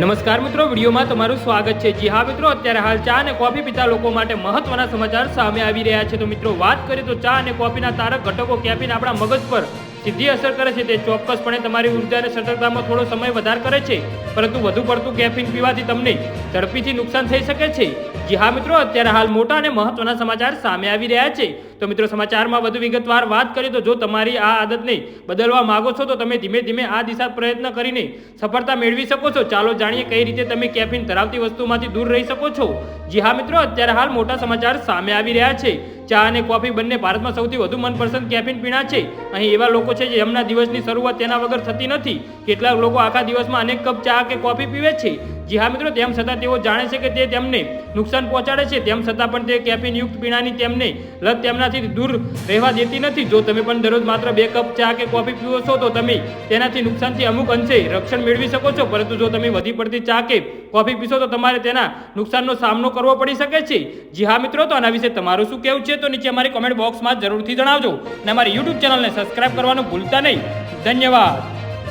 નમસ્કાર મિત્રો, વિડીયોમાં તમારું સ્વાગત છે। જી હા મિત્રો, અત્યારે હાલ ચા અને કોફી પીતા લોકો માટે મહત્વના સમાચાર સામે આવી રહ્યા છે। તો મિત્રો વાત કરીએ તો ચા અને કોફીના તારક ઘટકો કેફીન આપણા મગજ પર સીધી અસર કરે છે। તે ચોક્કસપણે તમારી ઉર્જા અને સતર્કતામાં થોડો સમય વધાર કરે છે, પરંતુ વધુ પડતું કેફીન પીવાથી તમને ઝડપીથી નુકસાન થઈ શકે છે। જી હા મિત્રો, અત્યારે હાલ મોટા અને મહત્વના સમાચાર સામે આવી રહ્યા છે। તો મિત્રો સમાચારમાં વધુ વિગતવાર વાત કરીએ તો જો તમારી આ આદતને બદલવા માંગો છો તો તમે ધીમે ધીમે આ દિશા પ્રયત્ન કરીને સફળતા મેળવી શકો છો। ચાલો જાણીએ કઈ રીતે તમે કેફીન ધરાવતી વસ્તુમાંથી દૂર રહી શકો છો। જી હા મિત્રો, અત્યારે હાલ મોટા સમાચાર સામે આવી રહ્યા છે। ચા અને કોફી બંને ભારતમાં સૌથી વધુ મનપસંદ કેફીન પીણા છે। અહીં એવા લોકો છે જે એમના દિવસની શરૂઆત તેના વગર થતી નથી। કેટલાક લોકો આખા દિવસમાં અનેક કપ ચા કે કોફી પીવે છે। જી હા મિત્રો, તેમ છતાં તેઓ જાણે છે કે તે તેમને નુકસાન પહોંચાડે છે, તેમ છતાં પણ તે કેફીન યુક્ત પીણાની તેમને લત તેમનાથી દૂર રહેવા દેતી નથી। જો તમે પણ દરરોજ માત્ર 2 કપ ચા કે કોફી પીવો છો તો તમે તેનાથી નુકસાનથી અમુક અંશે રક્ષણ મેળવી શકો છો, પરંતુ જો તમે વધી પડતી ચા કે કોફી પીશો તો તમારે તેના નુકસાનનો સામનો કરવો પડી શકે છે। જી હા મિત્રો, તો આના વિશે તમારું શું કહેવું છે તો નીચે અમારી કોમેન્ટ બોક્સમાં જરૂરથી જણાવજો અને અમારી યુટ્યુબ ચેનલને સબસ્ક્રાઇબ કરવાનું ભૂલતા નહીં। ધન્યવાદ।